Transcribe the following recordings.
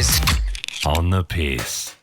Beers. On the piss.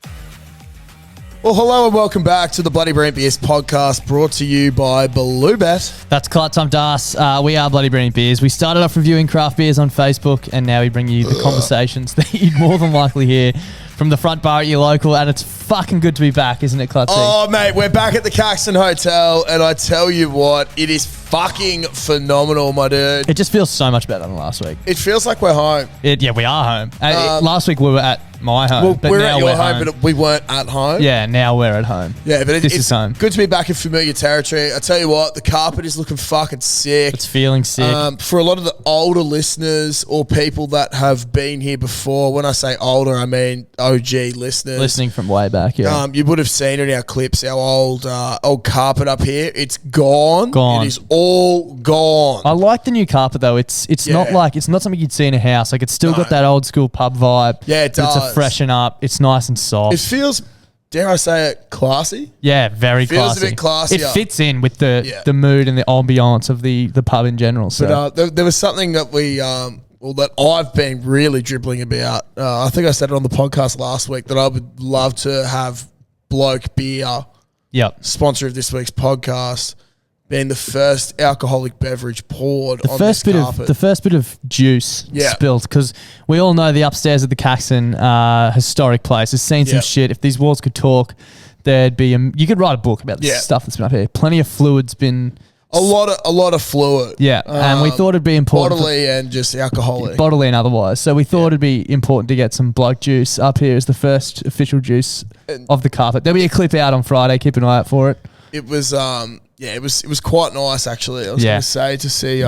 Well, hello and welcome back to the Bloody Brilliant Beers podcast, brought to you by Bluebet. That's Clutch. I'm Das. We are Bloody Brilliant Beers. We started off reviewing craft beers on Facebook, and now we bring you the conversations that you'd more than likely hear from the front bar at your local, and it's fucking good to be back, isn't it, Clutchy? Oh, mate, we're back at the Caxton Hotel, and I tell you what, it is fucking phenomenal, my dude. It just feels so much better than last week. It feels like we're home. Yeah, we are home. Last week we were at my home. Well, but we're now at your we're home, but we weren't at home. Yeah, now we're at home. Yeah, but this it's is home. Good to be back in familiar territory. I tell you what, the carpet is looking fucking sick. It's feeling sick. For a lot of the older listeners or people that have been here before, when I say older, I mean OG listeners. Listening from way back, yeah. You would have seen in our clips our old carpet up here. It's gone. Gone. It is all gone. I like the new carpet though. It's not something you'd see in a house. Like it's still got that old school pub vibe. Yeah, it does. It's a freshen up. It's nice and soft. It feels, dare I say it, classy? Yeah, very classy. Feels a bit classier. It fits in with the mood and the ambiance of the pub in general. So But there was something that that I've been really dribbling about. I think I said it on the podcast last week that I would love to have Bloke Beer, sponsor of this week's podcast, being the first alcoholic beverage poured on this carpet. The first bit of juice spilled, because we all know the upstairs of the Caxton historic place has seen some shit. If these walls could talk, there'd be you could write a book about this stuff that's been up here. Plenty of fluid's been... A lot of fluid. Yeah, and we thought it'd be important. Bodily and just alcoholic. Bodily and otherwise. So we thought it'd be important to get some bloke juice up here as the first official juice of the carpet. There'll be a clip out on Friday. Keep an eye out for it. It was it was quite nice actually. I was going to say to see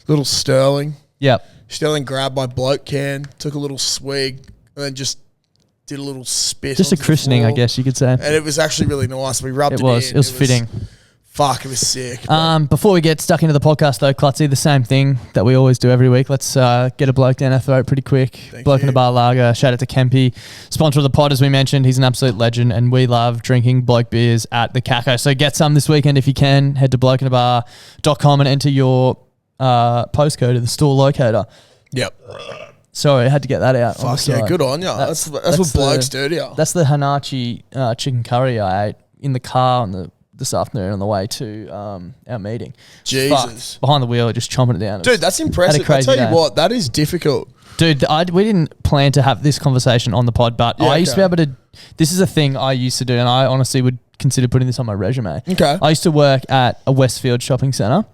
little Sterling. Yep. Sterling grabbed my bloke can, took a little swig, and then just did a little spit. Just a christening, I guess you could say. And it was actually really nice. We rubbed it in. It was fitting. Fuck, it was sick. Before we get stuck into the podcast though, Clutzy, the same thing that we always do every week. Let's get a bloke down our throat pretty quick. Bloke in a bar lager. Shout out to Kempy, sponsor of the pod, as we mentioned. He's an absolute legend, and we love drinking bloke beers at the Caco. So get some this weekend if you can. Head to blokeinthebar.com and enter your postcode of the store locator. Yep. Sorry, I had to get that out. Fuck yeah, good on you. That's what blokes do to you. That's the Hanachi chicken curry I ate in the car this afternoon on the way to our meeting. Jesus. Behind the wheel, just chomping it down. Dude, that's impressive. I'll tell you what, that is difficult. Dude, we didn't plan to have this conversation on the pod, but I used to be able to... This is a thing I used to do, and I honestly would consider putting this on my resume. Okay. I used to work at a Westfield shopping centre.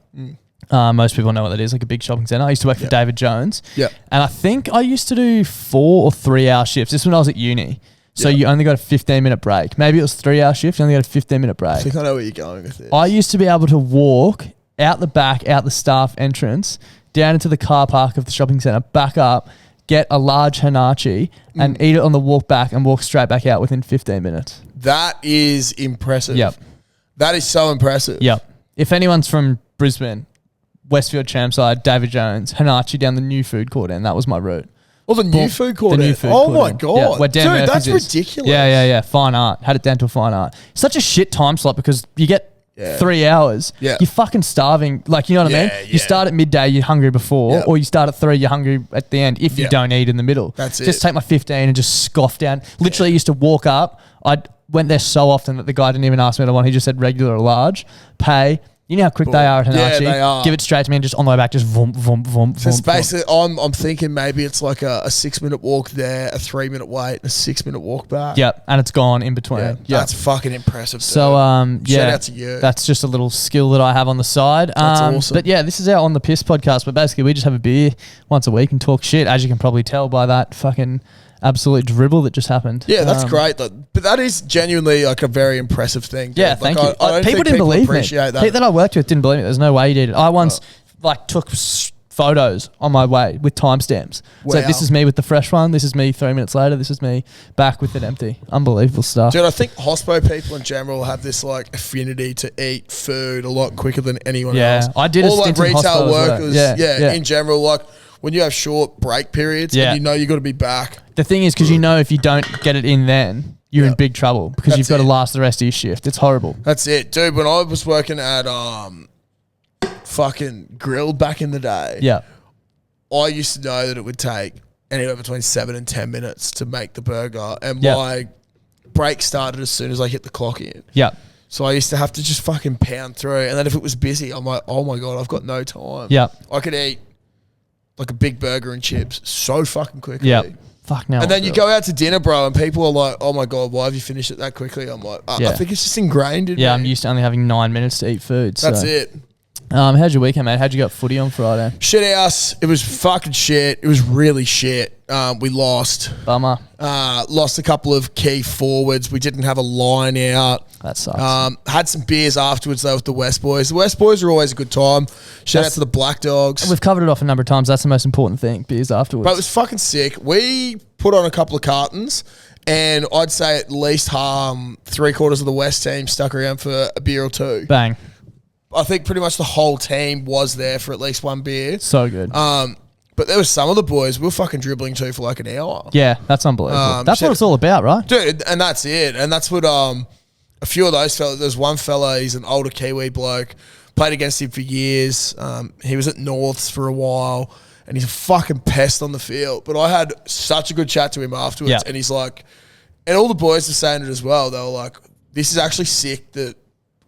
Most people know what that is, like a big shopping centre. I used to work for David Jones. Yep. And I think I used to do 4 or 3 hour shifts. This is when I was at uni. So you only got a 15-minute break. Maybe it was 3 hour shift. You only got a 15-minute break. I think I know where you're going with this. I used to be able to walk out the back, out the staff entrance, down into the car park of the shopping centre, back up, get a large Hanachi, and eat it on the walk back and walk straight back out within 15 minutes. That is impressive. Yep. That is so impressive. Yep. If anyone's from Brisbane, Westfield, Chermside, David Jones, Hanachi down the new food court end, that was my route. Oh, the new food court. Oh my God. Yeah, dude, that's ridiculous. Yeah. Fine art. Had it down to a fine art. Such a shit time slot because you get 3 hours. Yeah. You're fucking starving. Like, you know what I mean? You start at midday, you're hungry before, or you start at 3, you're hungry at the end if you don't eat in the middle. That's it. Just take my 15 and just scoff down. Literally used to walk up. I went there so often that the guy didn't even ask me what I want. He just said regular or large, pay. You know how quick they are at Hanachi? Yeah, they are. Give it straight to me and just on the way back, just vroom, vroom, vroom, So it's vroom, basically, I'm thinking maybe it's like a 6-minute walk there, a 3-minute wait, and a 6-minute walk back. Yep, and it's gone in between. Yeah, that's fucking impressive. So, shout out to you. That's just a little skill that I have on the side. That's awesome. But yeah, this is our On The Piss podcast, but basically we just have a beer once a week and talk shit, as you can probably tell by that fucking absolute dribble that just happened. Yeah, that's great. But that is genuinely like a very impressive thing. Yeah, like, thank you. I don't people think didn't believe me. Appreciate that. People that I worked with didn't believe me. There's no way you did it. I once took photos on my way with timestamps. Wow. So this is me with the fresh one. This is me 3 minutes later. This is me back with it empty. Unbelievable stuff. Dude, I think hospo people in general have this like affinity to eat food a lot quicker than anyone else. I did all a like stint in retail hospo as well. workers. In general, like when you have short break periods and you know you got to be back. The thing is, because you know if you don't get it in then, you're in big trouble because you've got to last the rest of your shift. It's horrible. That's it. Dude, when I was working at fucking Grill back in the day, I used to know that it would take anywhere between 7 and 10 minutes to make the burger. And my break started as soon as I hit the clock in. Yeah. So I used to have to just fucking pound through. And then if it was busy, I'm like, oh my God, I've got no time. Yeah. I could eat like a big burger and chips so fucking quickly. Yeah. Fuck no. And then you go out to dinner, bro, and people are like, oh my God, why have you finished it that quickly? I'm like, I think it's just ingrained in me. Yeah, I'm used to only having 9 minutes to eat food. That's it. How's your weekend, mate? How'd you got footy on Friday? Shit house. It was fucking shit. It was really shit. We lost. Bummer. Lost a couple of key forwards. We didn't have a line out. That sucks. Had some beers afterwards, though, with the West Boys. The West Boys are always a good time. Shout out to the Black Dogs. We've covered it off a number of times. That's the most important thing, beers afterwards. But it was fucking sick. We put on a couple of cartons, and I'd say at least 3/4 of the West team stuck around for a beer or two. Bang. I think pretty much the whole team was there for at least one beer. So good. But there was some of the boys we were fucking dribbling to for like an hour. Yeah, that's unbelievable. That's what it's all about, right? Dude, and that's it. And that's what a few of those fellas, there's one fella, he's an older Kiwi bloke, played against him for years. He was at Norths for a while, and he's a fucking pest on the field. But I had such a good chat to him afterwards, and he's like, and all the boys were saying it as well. They were like, this is actually sick that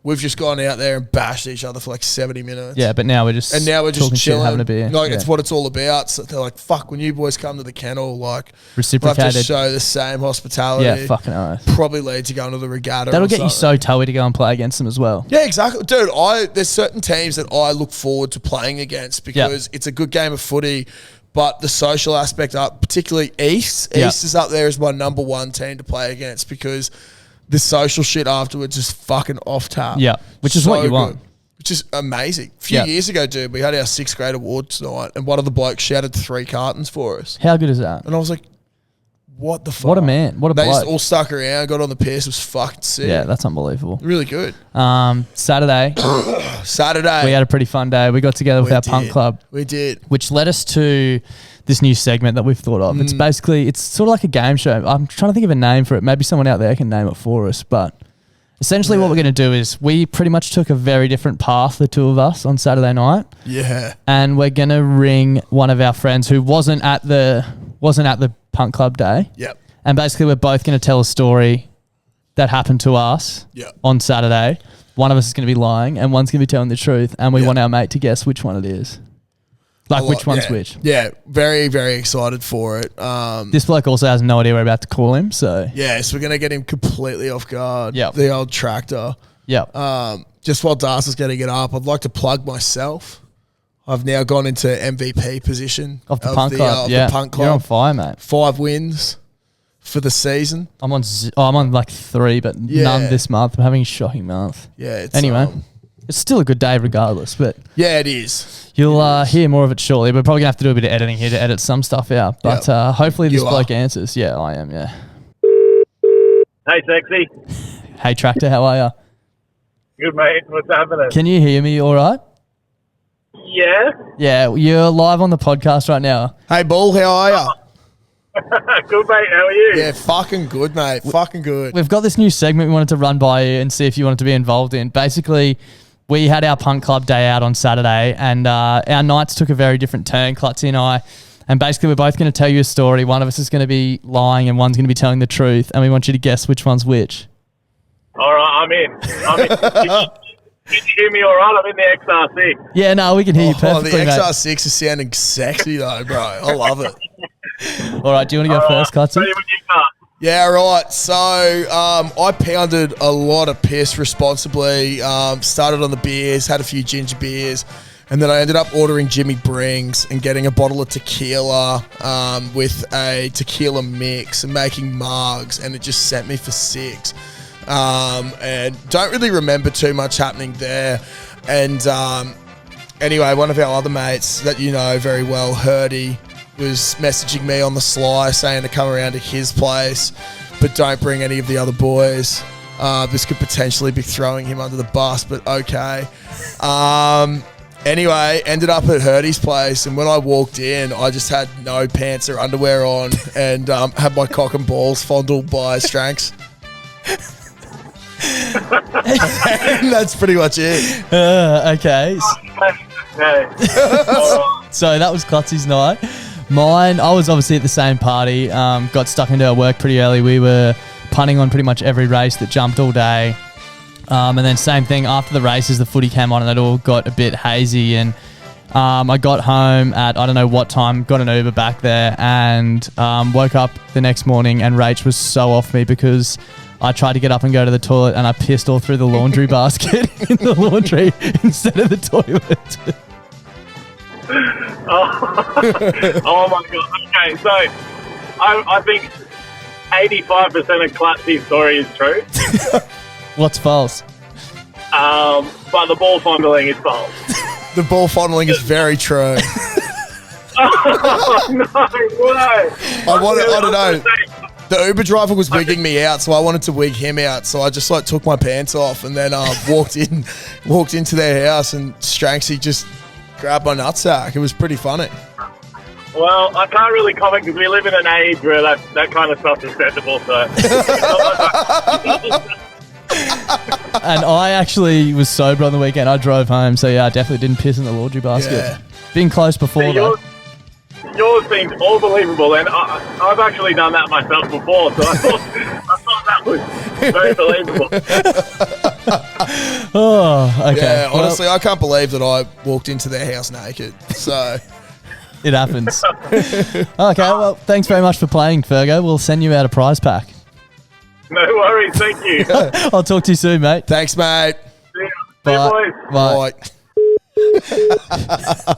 we've just gone out there and bashed each other for like 70 minutes. Yeah, but now we're just chilling, shit, having a beer. Like it's what it's all about. So they're like, "Fuck, when you boys come to the kennel, like reciprocated, we'll have to show the same hospitality." Yeah, fucking oath. Probably lead to going to the regatta. That'll get you so toey to go and play against them as well. Yeah, exactly, dude. There's certain teams that I look forward to playing against because it's a good game of footy. But the social aspect up, particularly East is up there as my number one team to play against because the social shit afterwards is fucking off tap. Yeah, which is what you want. Which is amazing. A few years ago, dude, we had our 6th grade awards night and one of the blokes shouted 3 cartons for us. How good is that? And I was like, what the fuck? What a man. What a bloke. They just all stuck around, got on the piss. It was fucking sick. Yeah, that's unbelievable. Really good. Saturday. We had a pretty fun day. We got together with our punk club. We did. Which led us to this new segment that we've thought of. It's basically, it's sort of like a game show. I'm trying to think of a name for it. Maybe someone out there can name it for us. But essentially what we're going to do is we pretty much took a very different path, the two of us, on Saturday night. Yeah. And we're going to ring one of our friends who wasn't at the punk club day. Yep. And basically we're both going to tell a story that happened to us on Saturday. One of us is going to be lying and one's going to be telling the truth. And we want our mate to guess which one it is. Like which one's which. Yeah, very, very excited for it. This bloke also has no idea we're about to call him, so... Yeah, so we're going to get him completely off guard. Yep. The old tractor. Yeah. Just while Das is getting it up, I'd like to plug myself. I've now gone into MVP position. Of the punk club, the punk club. You're on fire, mate. 5 wins for the season. I'm on like 3, but none this month. I'm having a shocking month. Yeah, it's... Anyway, it's still a good day regardless, but... Yeah, it is. You'll hear more of it shortly. We're probably going to have to do a bit of editing here to edit some stuff out. But hopefully this bloke answers. Yeah, I am, yeah. Hey, sexy. Hey, Tractor, how are you? Good, mate. What's happening? Can you hear me all right? Yeah. Yeah, you're live on the podcast right now. Hey, Bull, how are you? Good, mate. How are you? Yeah, fucking good, mate. Fucking good. We've got this new segment we wanted to run by you and see if you wanted to be involved in. Basically, we had our punk club day out on Saturday and our nights took a very different turn, Clutzy and I. And basically, we're both going to tell you a story. One of us is going to be lying and one's going to be telling the truth. And we want you to guess which one's which. All right, I'm in. Can you hear me all right? I'm in the XR6. Yeah, no, we can hear you perfectly, the XR6 mate. is sounding sexy, though, bro. I love it. All right, do you want to go first, Clutzy? Yeah, right. So I pounded a lot of piss responsibly. Started on the beers, had a few ginger beers, and then I ended up ordering Jimmy Brings and getting a bottle of tequila with a tequila mix and making margs, and it just sent me for 6. And don't really remember too much happening there. And anyway, one of our other mates that you know very well, Hurdy, was messaging me on the sly saying to come around to his place, but don't bring any of the other boys. This could potentially be throwing him under the bus, but okay. Anyway, ended up at Hurdy's place, and when I walked in, I just had no pants or underwear on and had my cock and balls fondled by Stranks. And that's pretty much it. Okay. So that was Clutzy's night. Mine, I was obviously at the same party. Got stuck into our work pretty early. We were punting on pretty much every race that jumped all day. And then same thing, after the races, the footy came on and it all got a bit hazy. And I got home at, I don't know what time, got an Uber back there and woke up the next morning and Rach was so off me because I tried to get up and go to the toilet and I pissed all through the laundry basket in the laundry instead of the toilet. Oh my God. Okay, so I think 85% of Clutzy's story is true. What's false? But the ball fondling is false. The ball fondling is very true. Oh, no way. I don't know. The Uber driver was wigging me out, so I wanted to wig him out. So I just like took my pants off and then walked into their house and Stranksy just grabbed my nutsack. It was pretty funny. Well, I can't really comment because we live in an age where that kind of stuff's acceptable. So. And I actually was sober on the weekend. I drove home, so yeah, I definitely didn't piss in the laundry basket. Yeah. Been close before though. Yours seems all believable, and I've actually done that myself before, so I thought that was very believable. Oh, okay. Yeah, honestly, I can't believe that I walked into their house naked. So it happens. Okay, well, thanks very much for playing, Fergo. We'll send you out a prize pack. No worries, thank you. I'll talk to you soon, mate. Thanks, mate. See you, Bye. boys. Bye.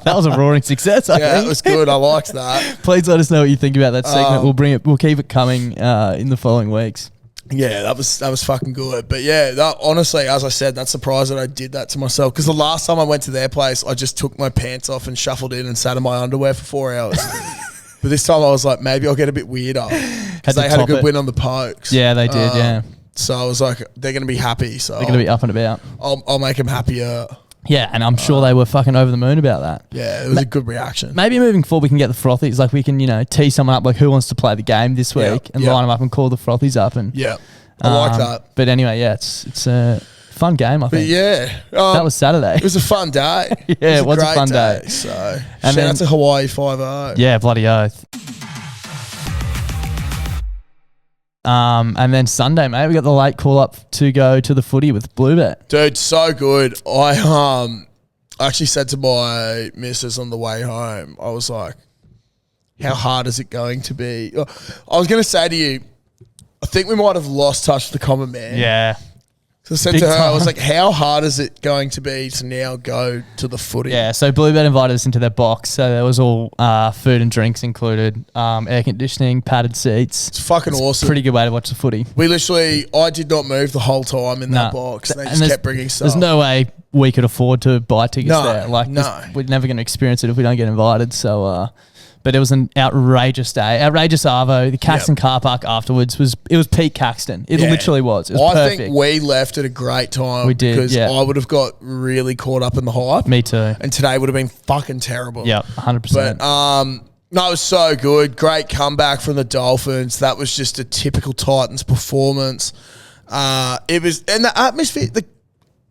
That was a roaring success, I think. That was good. I liked that. Please let us know what you think about that segment. We'll keep it coming in the following weeks. Yeah, that was fucking good. But yeah, honestly, as I said, that's surprised that I did that to myself. Because the last time I went to their place, I just took my pants off and shuffled in and sat in my underwear for 4 hours. But this time I was like, maybe I'll get a bit weirder. Because they had a good win on the Pokes. Yeah, they did, yeah. So I was like, they're going to be happy. So they're going to be up and about. I'll make them happier. Yeah, and I'm sure they were fucking over the moon about that. Yeah, it was a good reaction. Maybe moving forward we can get the frothies. Like we can, tee someone up like who wants to play the game this week and line them up and call the frothies up. And yeah, I like that. But anyway, yeah, it's a fun game, I think. But yeah. That was Saturday. It was a fun day. Yeah, it was a fun day. So shout out to Hawaii 5-0. Yeah, bloody oath. And then Sunday, mate, we got the late call up to go to the footy with Bluebet. Dude, so good. I actually said to my missus on the way home, I was like, how hard is it going to be? I was going to say to you, I think we might have lost touch with the common man. Yeah. So I said to her, I was like, how hard is it going to be to now go to the footy? Yeah, so Bluebet invited us into their box. So there was all food and drinks included, air conditioning, padded seats. It's fucking awesome. Pretty good way to watch the footy. I did not move the whole time in that box. They just kept bringing stuff. There's no way we could afford to buy tickets there. We're never going to experience it if we don't get invited. So, but it was an outrageous day. Outrageous arvo. The Caxton car park afterwards was peak Caxton. It literally was. It was perfect. I think we left at a great time. We did, because I would have got really caught up in the hype. Me too. And today would have been fucking terrible. Yeah, 100%. But no, it was so good. Great comeback from the Dolphins. That was just a typical Titans performance. It was, and the atmosphere.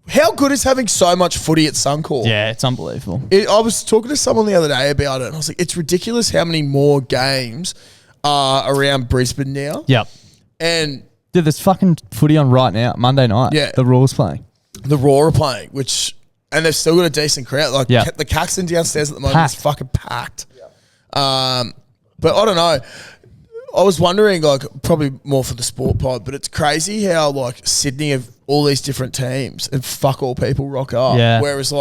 How good is having so much footy at Suncorp? Yeah, it's unbelievable. I was talking to someone the other day about it, and I was like, it's ridiculous how many more games are around Brisbane now. Yep. And dude, there's fucking footy on right now, Monday night. Yeah. The Raw's playing. The Raw are playing, and they've still got a decent crowd. Like the Caxton downstairs at the moment is fucking packed. But I don't know. I was wondering, probably more for the sport pod, but it's crazy how, Sydney have all these different teams and fuck all people rock up. Yeah. Whereas,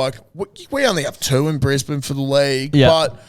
we only have 2 in Brisbane for the league. Yeah. But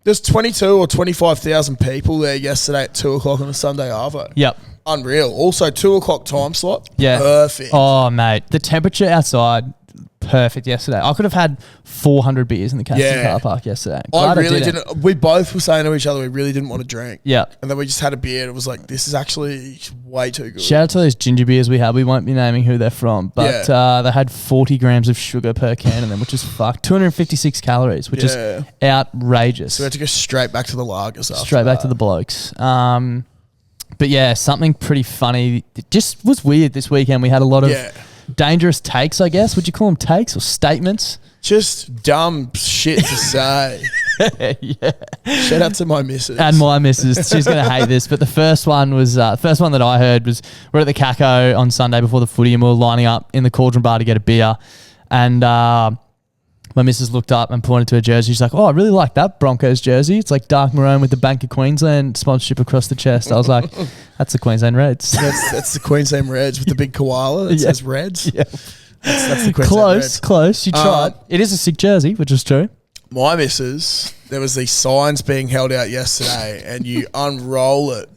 there's 22 or 25,000 people there yesterday at 2 o'clock on a Sunday arvo. Yep. Unreal. Also, 2 o'clock time slot. Yeah. Perfect. Oh, mate. The temperature outside, perfect yesterday. I could have had 400 beers in the Caxton car park yesterday. I really didn't. We both were saying to each other we really didn't want to drink. Yeah. And then we just had a beer and it was like, this is actually way too good. Shout out to those ginger beers we had. We won't be naming who they're from, but they had 40 grams of sugar per can in them, which is fucked. 256 calories, which is outrageous. So we had to go straight back to the lagers after Straight back to the blokes. But yeah, something pretty funny. It just was weird this weekend. We had a lot of dangerous takes, I guess. Would you call them takes or statements? Just dumb shit to say. Yeah. Shout out to my missus. And my missus. She's going to hate this. But the first one that I heard was we're at the Caco on Sunday before the footy and we were lining up in the Cauldron Bar to get a beer. And my missus looked up and pointed to her jersey. She's like, oh, I really like that Broncos jersey. It's like dark maroon with the Bank of Queensland sponsorship across the chest. I was like, that's the Queensland Reds. That's the Queensland Reds with the big koala that says Reds. Yeah. That's the Queensland Reds. Close. You tried. It is a sick jersey, which is true. My missus, there was these signs being held out yesterday and you unroll it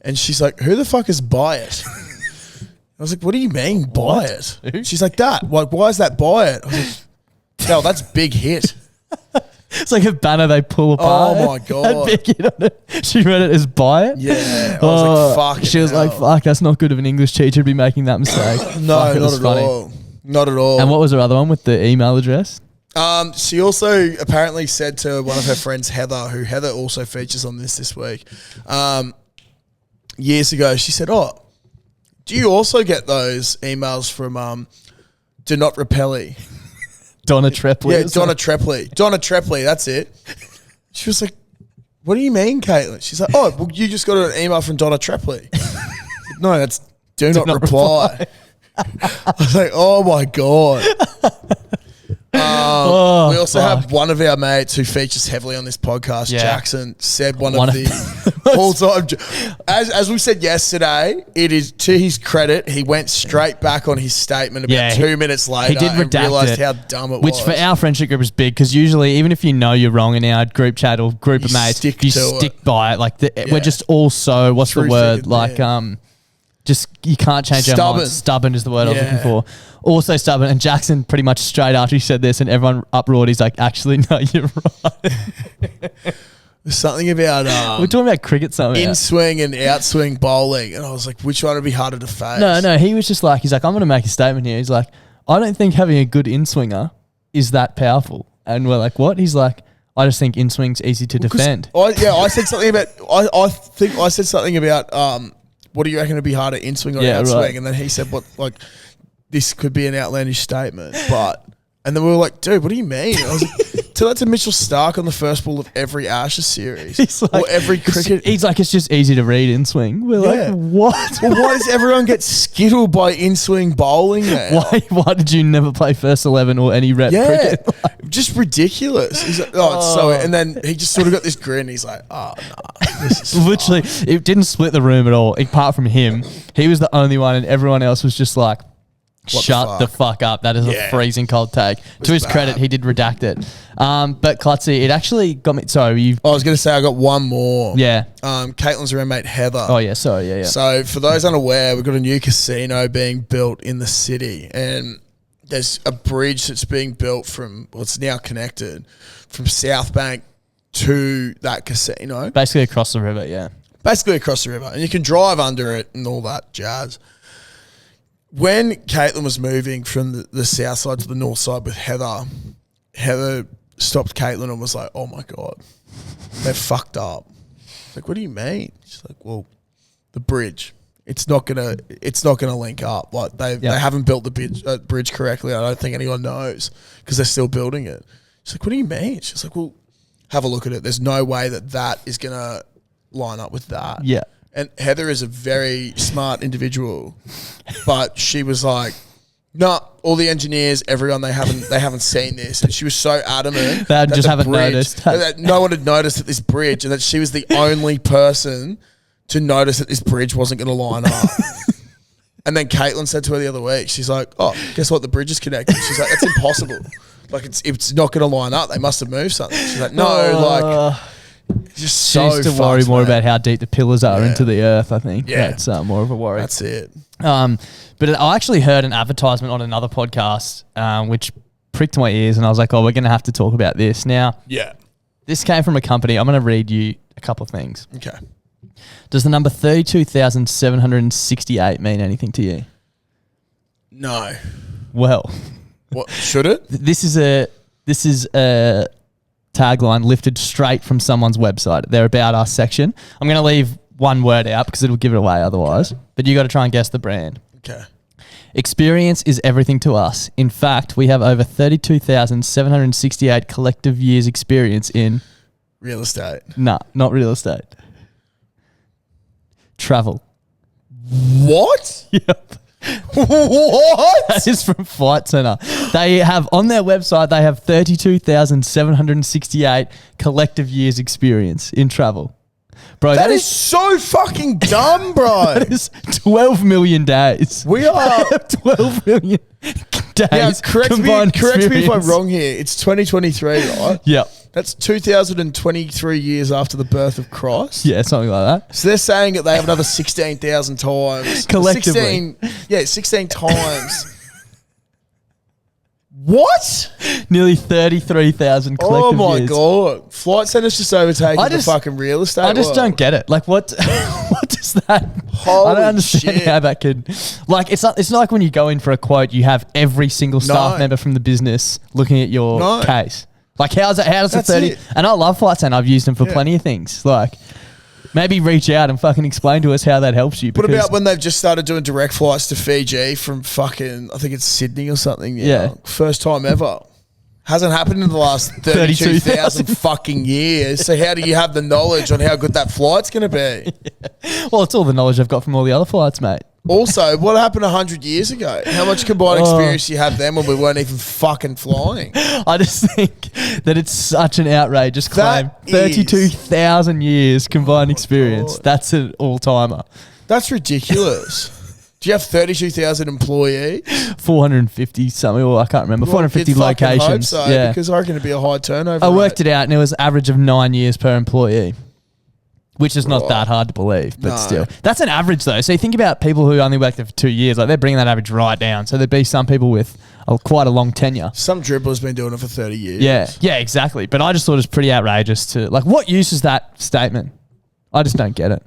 and she's like, who the fuck is buy it? I was like, what do you mean buy it? She's like, that. Like, why is that buy it? I was like, no, that's big hit. It's like a banner they pull apart. Oh my God. Big hit on it. She read it as buy it. Yeah. I was like, fuck. She was like, fuck, that's not good of an English teacher to be making that mistake. No, not at all. Not at all. And what was her other one with the email address? She also apparently said to one of her friends, Heather, who Heather also features on this week, years ago, she said, oh, do you also get those emails from Do Not Repelly? Donna Trepley. Yeah, Donna Trepley. Donna Trepley, that's it. She was like, what do you mean, Caitlin? She's like, oh, well, you just got an email from Donna Trepley. No, that's do not reply. I was like, oh my God. We also have one of our mates who features heavily on this podcast, Jackson, said one of the all-time. As we said yesterday, it is to his credit, he went straight back on his statement about 2 minutes later. He did redact and realised it, how dumb it which was. for our friendship group is big because usually, even if you know you're wrong in our group chat or group of mates, you stick by it. Like we're just all so what's the word? Like just you can't change our minds. Stubborn is the word I was looking for. Also stubborn. And Jackson pretty much straight after he said this and everyone uproared, he's like, actually, no, you're right. There's something about we're talking about cricket something. In-swing and out-swing bowling. And I was like, which one would be harder to face? No, he was just like, he's like, I'm going to make a statement here. He's like, I don't think having a good in-swinger is that powerful. And we're like, what? He's like, I just think in-swing's easy to defend. I said something about, I think I said something about, what do you reckon would be harder, in-swing or out-swing? Right. And then he said, what, like, this could be an outlandish statement, but... And then we were like, dude, what do you mean? I was like, tell that to Mitchell Stark on the first ball of every Ashes series. He's like, or every cricket. He's like, it's just easy to read in-swing. We're like, what? Well, why does everyone get skittled by in-swing bowling now? Why did you never play first 11 or any rep cricket? Just ridiculous. He's like, oh, it's so... And then he just sort of got this grin. He's like, oh, no. Literally, it didn't split the room at all. Apart from him, he was the only one and everyone else was just like, shut the fuck up. That is a freezing cold take. To his credit, he did redact it. But Klutzy, it actually got me... Sorry, I was going to say I got one more. Yeah. Caitlin's roommate, Heather. Oh, yeah. Sorry, yeah. So for those unaware, we've got a new casino being built in the city and there's a bridge that's being built from... Well, it's now connected from South Bank to that casino. Basically across the river, yeah. Basically across the river. And you can drive under it and all that jazz. When Caitlin was moving from the south side to the north side with Heather, Heather stopped Caitlin and was like, oh my God, they're fucked up. Like, what do you mean? She's like, well, the bridge, it's not gonna link up. Like they haven't built the bridge correctly. I don't think anyone knows because they're still building it. She's like, what do you mean? She's like, well, have a look at it. There's no way that is gonna line up with that. Yeah. And Heather is a very smart individual, but she was like, "No, all the engineers, everyone, they haven't seen this." And she was so adamant they just haven't noticed that no one had noticed that this bridge, and that she was the only person to notice that this bridge wasn't going to line up. And then Caitlin said to her the other week, she's like, "Oh, guess what? The bridge is connected." She's like, "That's impossible. Like it's not going to line up. They must have moved something." She's like, "No, like." Just she needs to worry more about how deep the pillars are into the earth, I think. Yeah. That's more of a worry. That's it. But I actually heard an advertisement on another podcast, which pricked my ears, and I was like, oh, we're going to have to talk about this. Now, this came from a company. I'm going to read you a couple of things. Okay. Does the number 32,768 mean anything to you? No. Well. What should it? This is a tagline lifted straight from someone's website, their About Us section. I'm going to leave one word out because it'll give it away otherwise. Okay. But you got to try and guess the brand. Okay. Experience is everything to us. In fact, we have over 32,768 collective years experience in... Real estate. Nah, not real estate. Travel. What? Yep. What? That is from Flight Centre. They have on their website, they have 32,768 collective years experience in travel. Bro, that is so fucking dumb, bro. That is 12 million days. We are 12 million days. Now, correct me if I'm experience. wrong here. It's 2023, right? Yep. That's 2023 years after the birth of Christ. Yeah, something like that. So they're saying that they have another 16,000 times. Collectively. 16 times. What? Nearly 33,000 collective Oh my years. God. Flight Centre's just overtaking the fucking real estate I just world. don't get it. Like, what does that... Holy I don't understand shit. how that could... Like, it's not like when you go in for a quote, you have every single staff member from the business looking at your case. Like, how does the 30... it. And I love Flight Centre. I've used them for plenty of things. Like... Maybe reach out and fucking explain to us how that helps you. What about when they've just started doing direct flights to Fiji from fucking, I think it's Sydney or something. Yeah. First time ever. Hasn't happened in the last 32,000 fucking years. So how do you have the knowledge on how good that flight's going to be? Well, it's all the knowledge I've got from all the other flights, mate. Also, what happened 100 years ago? How much combined experience do you have then when we weren't even fucking flying? I just think that it's such an outrageous claim. 32,000 years combined experience. God. That's an all-timer. That's ridiculous. Do you have 32,000 employees? 450 something, or I can't remember. 450 locations. Hope so, because I reckon it'd be a high turnover. I worked it out, and it was average of 9 years per employee. Which is not that hard to believe, but still. That's an average, though. So you think about people who only worked there for 2 years. Like, they're bringing that average right down. So there'd be some people with quite a long tenure. Some dribbler's been doing it for 30 years. Yeah, exactly. But I just thought it was pretty outrageous to... Like, what use is that statement? I just don't get it.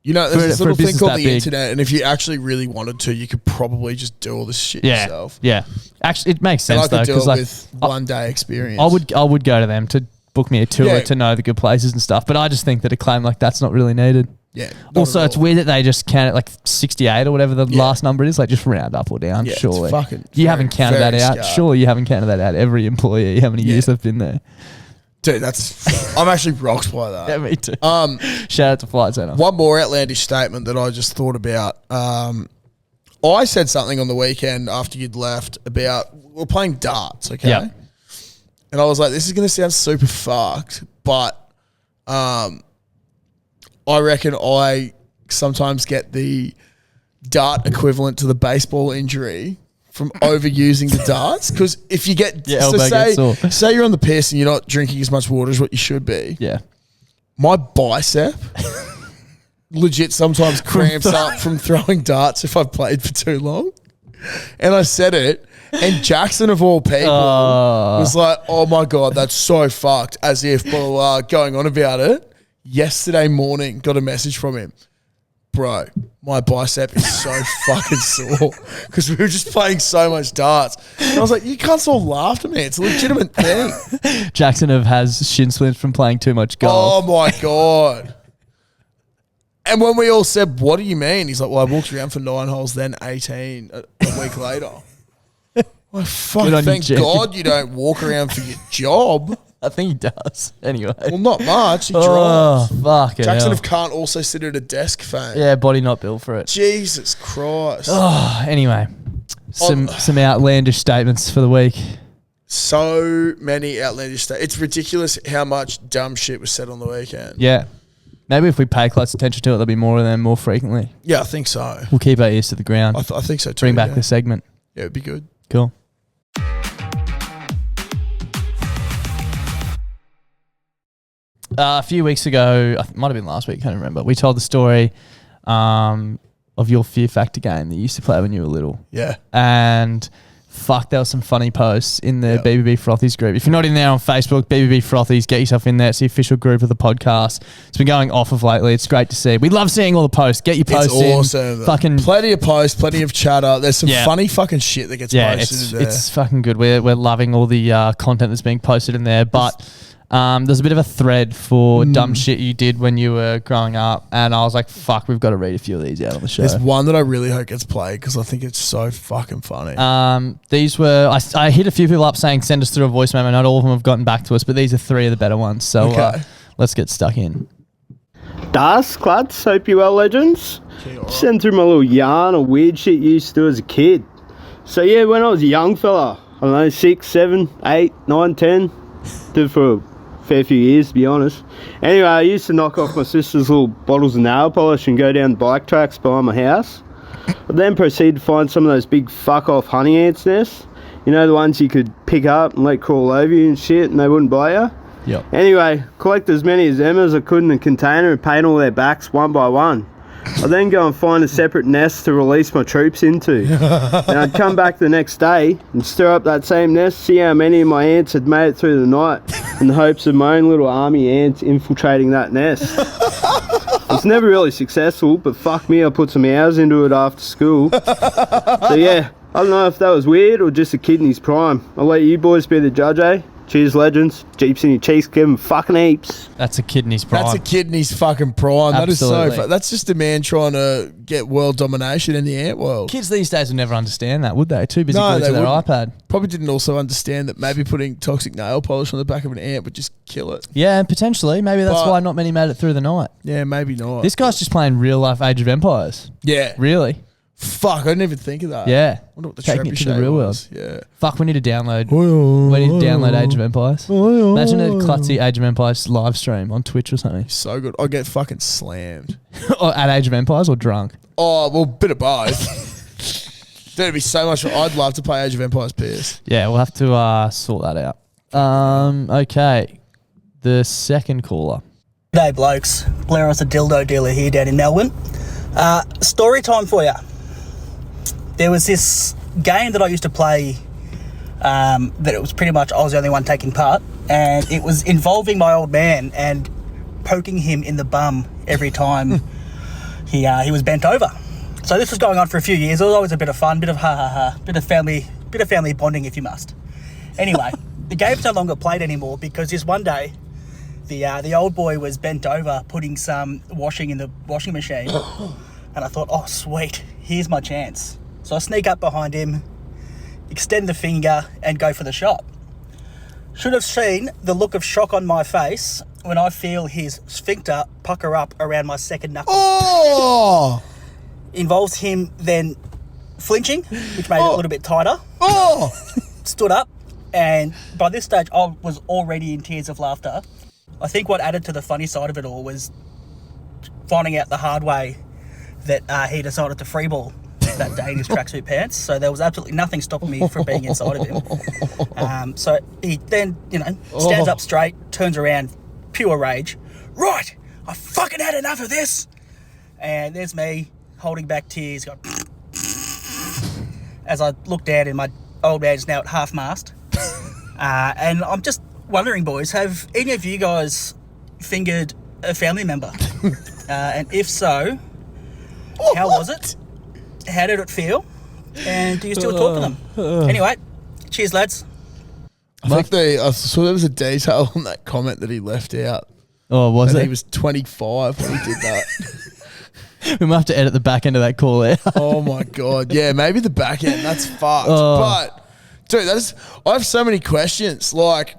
You know, there's this little thing called the big. internet, and if you actually really wanted to, you could probably just do all this shit yourself. Yeah. Actually, it makes sense, though. And I could do it with 1 day experience. I would go to them to book me a tour to know the good places and stuff. But I just think that a claim like that's not really needed. Yeah. Also, it's weird that they just count it like 68 or whatever the last number is. Like, just round up or down, surely. It's haven't counted that out. Surely you haven't counted that out. Every employee, how many years they've been there. Dude, I'm actually rocked by that. Yeah, me too. Shout out to Flight Centre. One more outlandish statement that I just thought about. I said something on the weekend after you'd left about we're playing darts, okay? Yep. And I was like, this is going to sound super fucked, but I reckon I sometimes get the dart equivalent to the baseball injury from overusing the darts. Because if you get, say you're on the piss and you're not drinking as much water as what you should be. Yeah. My bicep legit sometimes cramps up from throwing darts if I've played for too long. And I said it. And Jackson, of all people, was like, oh my God, that's so fucked, as if blah, blah, blah, going on about it. Yesterday morning, got a message from him. Bro, my bicep is so fucking sore because we were just playing so much darts. And I was like, you can't all laugh at me. It's a legitimate thing. Jackson has shin splints from playing too much golf. Oh my God. And when we all said, what do you mean? He's like, well, I walked around for 9 holes, then 18 a week later. Well, fuck, thank God you don't walk around for your job. I think he does. Anyway. Well, not much. He drives. Fuck it. Jackson can't also sit at a desk fan. Yeah, body not built for it. Jesus Christ. Anyway, some outlandish statements for the week. So many outlandish statements. It's ridiculous how much dumb shit was said on the weekend. Yeah. Maybe if we pay close attention to it, there'll be more of them more frequently. Yeah, I think so. We'll keep our ears to the ground. I think so too. Bring back the segment. Yeah, it'd be good. Cool. A few weeks ago, it might have been last week, I can't remember. We told the story of your Fear Factor game that you used to play when you were little. Yeah. And fuck, there were some funny posts in the BBB Frothies group. If you're not in there on Facebook, BBB Frothies, get yourself in there. It's the official group of the podcast. It's been going off of lately. It's great to see. We love seeing all the posts. Get your posts in. It's awesome. Fucking plenty of posts, plenty of chatter. There's some funny fucking shit that gets posted in there. It's fucking good. We're loving all the content that's being posted in there. But there's a bit of a thread for dumb shit you did when you were growing up, and I was like, fuck, we've got to read a few of these out on the show. There's one that I really hope gets played because I think it's so fucking funny. These were, I hit a few people up saying send us through a voice memo. Not all of them have gotten back to us, but these are 3 of the better ones. So Let's get stuck in. Das, Cluds, hope you well, legends. Send through my little yarn or weird shit you used to do as a kid. So yeah, when I was a young fella, I don't know, 6, 7, 8, 9, 10, did it for a fair few years to be honest. Anyway, I used to knock off my sister's little bottles of nail polish and go down the bike tracks behind my house. I then proceeded to find some of those big fuck off honey ants nests. You know, the ones you could pick up and let crawl over you and shit and they wouldn't bite you? Yep. Anyway, collect as many of them as I could in a container and paint all their backs one by one. I then go and find a separate nest to release my troops into. And I'd come back the next day and stir up that same nest, see how many of my ants had made it through the night in the hopes of my own little army ants infiltrating that nest. It was never really successful, but fuck me, I put some hours into it after school. So yeah, I don't know if that was weird or just a kid in his prime. I'll let you boys be the judge, eh? Cheers, legends. Jeeps in your cheeks, give him fucking heaps. That's a kid in his prime. That's a kid in his fucking prime. Absolutely. That is so that's just a man trying to get world domination in the ant world. Kids these days would never understand that, would they? Too busy No, glued to they their wouldn't. iPad. Probably didn't also understand that maybe putting toxic nail polish on the back of an ant would just kill it. Yeah, potentially. Maybe that's But- why not many made it through the night. Yeah, maybe not. This guy's just playing real life Age of Empires. Yeah. Really? Fuck, I didn't even think of that. Yeah. Wonder what the Taking it to the trebuchet real was. Yeah. Fuck, we need to download. We need to download Age of Empires. Imagine a klutzy Age of Empires live stream on Twitch or something. So good. I'll get fucking slammed. Or at Age of Empires or drunk. Oh, well, bit of both. Dude, it'd be so much fun. I'd love to play Age of Empires PS. Yeah, we'll have to sort that out. Okay. The second caller. G'day blokes, Blair is a dildo dealer here down in Melbourne. Story time for you. There was this game that I used to play that it was pretty much I was the only one taking part, and it was involving my old man and poking him in the bum every time he was bent over. So this was going on for a few years. It was always a bit of fun, bit of bit of family bonding if you must. Anyway, the game's no longer played anymore because this one day the old boy was bent over putting some washing in the washing machine, and I thought, oh sweet, here's my chance. So I sneak up behind him, extend the finger, and go for the shot. Should have seen the look of shock on my face when I feel his sphincter pucker up around my second knuckle. Oh! Involves him then flinching, which made it a little bit tighter. Oh! Stood up, and by this stage I was already in tears of laughter. I think what added to the funny side of it all was finding out the hard way that he decided to freeball that day in his tracksuit pants. So there was absolutely nothing stopping me from being inside of him. So he then, stands up straight, turns around, pure rage. Right, I fucking had enough of this. And there's me holding back tears, going as I look down and my old man's now at half mast. And I'm just wondering, boys, have any of you guys fingered a family member? And if so, how was it? How did it feel? And do you still talk to them? Anyway, cheers, lads. I saw there was a detail on that comment that he left out. Oh, was And it? he was 25 when he did that. We might have to edit the back end of that call out. Oh my God. Yeah, maybe the back end. That's fucked. But, dude, I have so many questions. Like,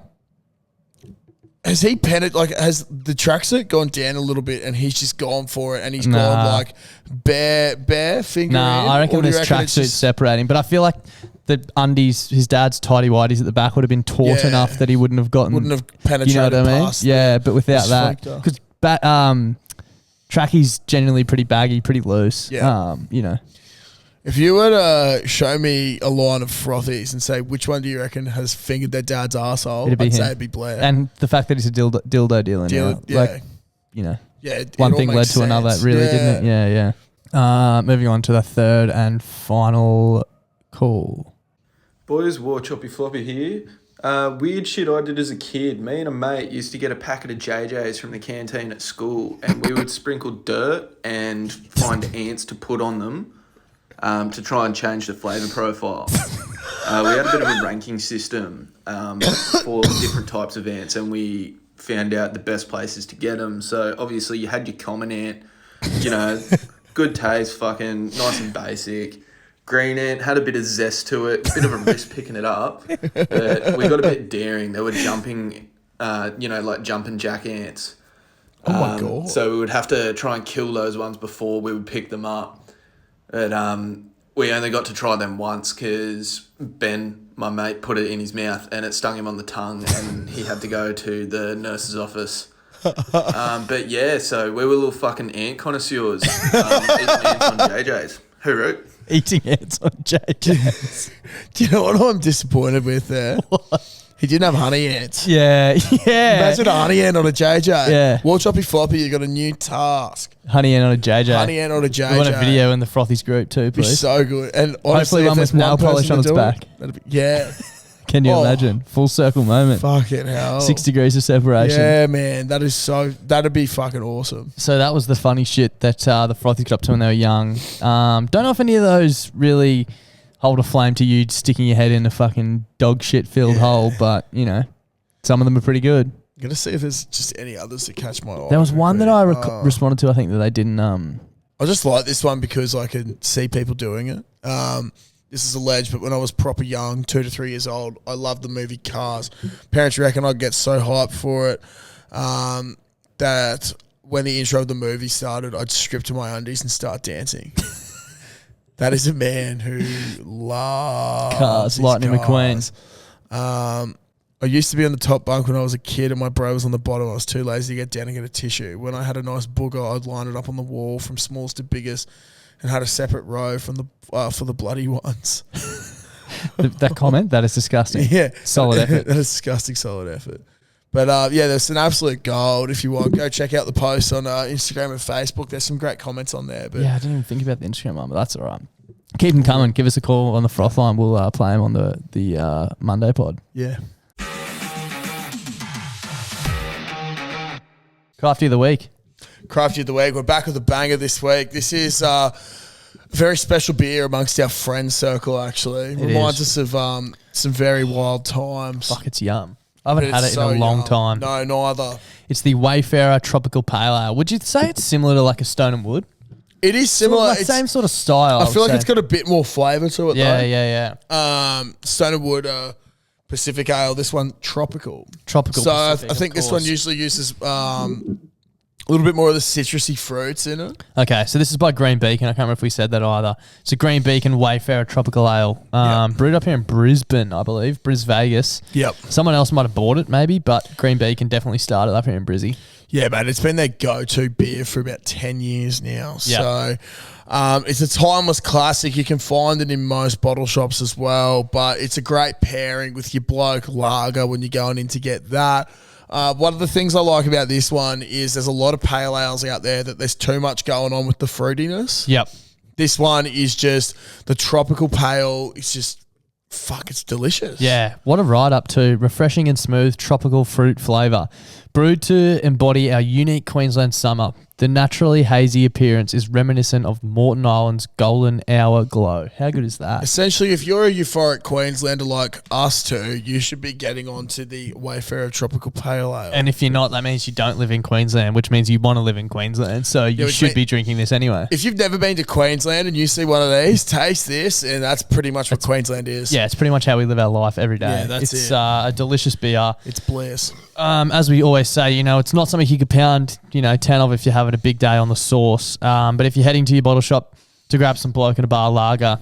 has he has the tracksuit gone down a little bit and he's just gone for it and he's gone like bare finger in? I reckon Or do you there's reckon it's tracksuit just- separating, but I feel like the undies, his dad's tighty whities at the back would have been taut Yeah. enough that he wouldn't have gotten. Wouldn't have penetrated You know what I mean? past Yeah, but without the that, sphincter. because tracky's generally pretty baggy, pretty loose. Yeah. If you were to show me a line of frothies and say, which one do you reckon has fingered their dad's arsehole, It'd be I'd him. say it'd be Blair. And the fact that he's a dildo dealer now. Yeah. Like, yeah, it one all thing led makes to another, sense. really, didn't it? Yeah. Moving on to the third and final call. Boys, War Choppy Floppy here. Weird shit I did as a kid. Me and a mate used to get a packet of JJs from the canteen at school, and we would sprinkle dirt and find ants to put on them to try and change the flavour profile. We had a bit of a ranking system for different types of ants, and we found out the best places to get them. So obviously you had your common ant, good taste, fucking nice and basic. Green ant had a bit of zest to it, a bit of a risk picking it up. But we got a bit daring. They were jumping, like jumping jack ants. Oh my God. So we would have to try and kill those ones before we would pick them up. But we only got to try them once because Ben, my mate, put it in his mouth and it stung him on the tongue and he had to go to the nurse's office. But yeah, so we were little fucking ant connoisseurs, eating ants on JJ's. Hooroo. Eating ants on JJ's. Do you know what I'm disappointed with there? What? He didn't have honey ants. Yeah. Imagine a honey ant on a JJ. Yeah. Well, Choppy Floppy, you got a new task. Honey ant on a JJ. Honey ant on a JJ. We want a video in the Frothies group too, Be please. so good. And honestly, Hopefully one with nail polish on its back. Yeah. Can you imagine? Full circle moment. Fucking hell. 6 degrees of separation. Yeah, man. That'd be fucking awesome. So that was the funny shit that the Frothies got up to when they were young. Don't know if any of those really hold a flame to you sticking your head in a fucking dog shit filled hole, but you know, some of them are pretty good. I'm gonna see if there's just any others that catch my eye. There was one that I responded to, I think, that they didn't. I just like this one because I can see people doing it. This is alleged, but when I was proper young, 2 to 3 years old, I loved the movie Cars. Parents reckon I'd get so hyped for it that when the intro of the movie started, I'd strip to my undies and start dancing. That is a man who loves Cars, Lightning McQueen. I used to be on the top bunk when I was a kid and my bro was on the bottom. I was too lazy to get down and get a tissue. When I had a nice booger, I'd line it up on the wall from smallest to biggest and had a separate row from the for the bloody ones. That comment? That is disgusting. Yeah. Solid effort. That is disgusting solid effort. But yeah, there's an absolute gold. If you want, go check out the posts on Instagram and Facebook. There's some great comments on there. But yeah, I didn't even think about the Instagram one, but that's all right. Keep them coming. Give us a call on the Froth line. We'll play them on the Monday pod. Yeah. Crafty of the week. Crafty of the week. We're back with a banger this week. This is a very special beer amongst our friend circle, actually. Reminds us of some very wild times. Fuck, it's yum. I haven't had it in a long time. No, neither. It's the Wayfarer Tropical Pale Ale. Would you say it's similar to like a Stone and Wood? It is similar. Like same sort of style. I feel like it's got a bit more flavour to it, though. Yeah. Stone and Wood Pacific Ale. This one, Tropical. Tropical So Pacific, I think this one usually uses a little bit more of the citrusy fruits in it. Okay, so this is by Green Beacon. I can't remember if we said that either. It's a Green Beacon Wayfarer Tropical Ale. Brewed up here in Brisbane, I believe. Vegas. Yep. Someone else might have bought it maybe, but Green Beacon definitely started up here in Brizzy. Yeah, mate, it's been their go-to beer for about 10 years now. Yep. So it's a timeless classic. You can find it in most bottle shops as well, but it's a great pairing with your bloke lager when you're going in to get that. One of the things I like about this one is there's a lot of pale ales out there that there's too much going on with the fruitiness. Yep. This one is just the tropical pale. It's just, it's delicious. Yeah. What a ride up to. Refreshing and smooth tropical fruit flavour. Brewed to embody our unique Queensland summer, the naturally hazy appearance is reminiscent of Moreton Island's golden hour glow. How good is that? Essentially, if you're a euphoric Queenslander like us two, you should be getting onto the Wayfarer Tropical Pale Ale. And if you're not, that means you don't live in Queensland, which means you want to live in Queensland. So you should be drinking this anyway. If you've never been to Queensland and you see one of these, taste this, and that's pretty much what Queensland is. Yeah, it's pretty much how we live our life every day. Yeah, it's a delicious beer. It's bliss. As we always say, it's not something you could pound, 10 of if you're having a big day on the sauce. But if you're heading to your bottle shop to grab some bloke in a bar lager,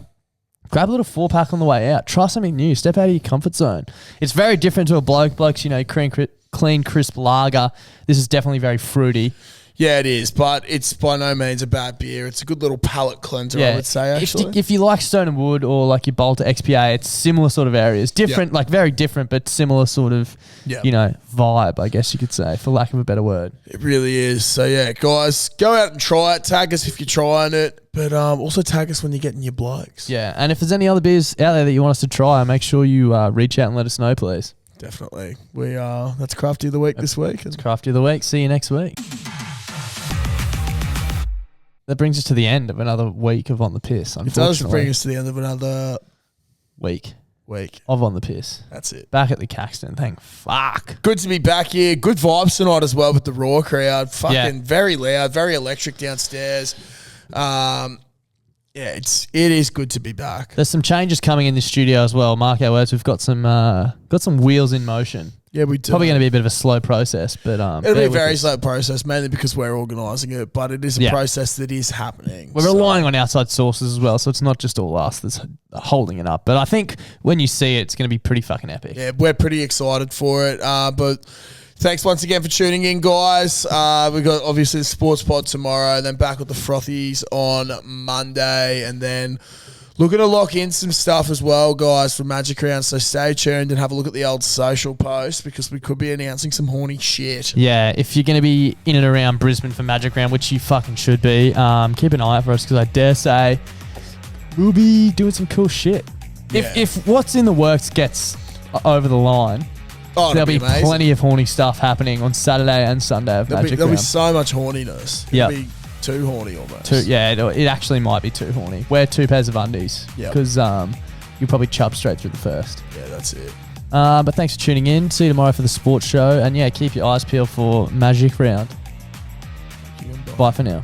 grab a little 4-pack on the way out. Try something new. Step out of your comfort zone. It's very different to a bloke's, clean, crisp lager. This is definitely very fruity. Yeah, it is, but it's by no means a bad beer. It's a good little palate cleanser, I would say, actually. If you like Stone and Wood or like your Bolter XPA, it's similar sort of areas. Different, very different, but similar sort of, vibe, I guess you could say, for lack of a better word. It really is. So, yeah, guys, go out and try it. Tag us if you're trying it, but also tag us when you're getting your blokes. Yeah, and if there's any other beers out there that you want us to try, make sure you reach out and let us know, please. Definitely. That's Crafty of the Week this week. It's Crafty of the Week. See you next week. That brings us to the end of another week of On the Piss, unfortunately. It does bring us to the end of another week of On the Piss. That's it. Back at the Caxton. Thank fuck. Good to be back here. Good vibes tonight as well with the Raw crowd. Very loud, very electric downstairs. It is good to be back. There's some changes coming in the studio as well. Mark our words. We've got some wheels in motion. Yeah, we do. Probably going to be a bit of a slow process, but it'll be a very slow process, mainly because we're organising it. But it is a process that is happening. We're relying on outside sources as well, so it's not just all us that's holding it up. But I think when you see it, it's going to be pretty fucking epic. Yeah, we're pretty excited for it. But thanks once again for tuning in, guys. We've got obviously the Sports Pod tomorrow, and then back with the Frothies on Monday, and then looking to lock in some stuff as well, guys, for Magic Round. So stay tuned and have a look at the old social post because we could be announcing some horny shit. Yeah, if you're going to be in and around Brisbane for Magic Round, which you fucking should be, keep an eye out for us because I dare say we'll be doing some cool shit. Yeah. If what's in the works gets over the line, there'll be plenty of horny stuff happening on Saturday and Sunday of Magic Round. There'll be so much horniness. Yeah. It'll be too horny almost. It actually might be too horny. Wear 2 pairs of undies because you'll probably chub straight through the first. Yeah, that's it. But thanks for tuning in. See you tomorrow for the sports show. And keep your eyes peeled for Magic Round. Bye for now.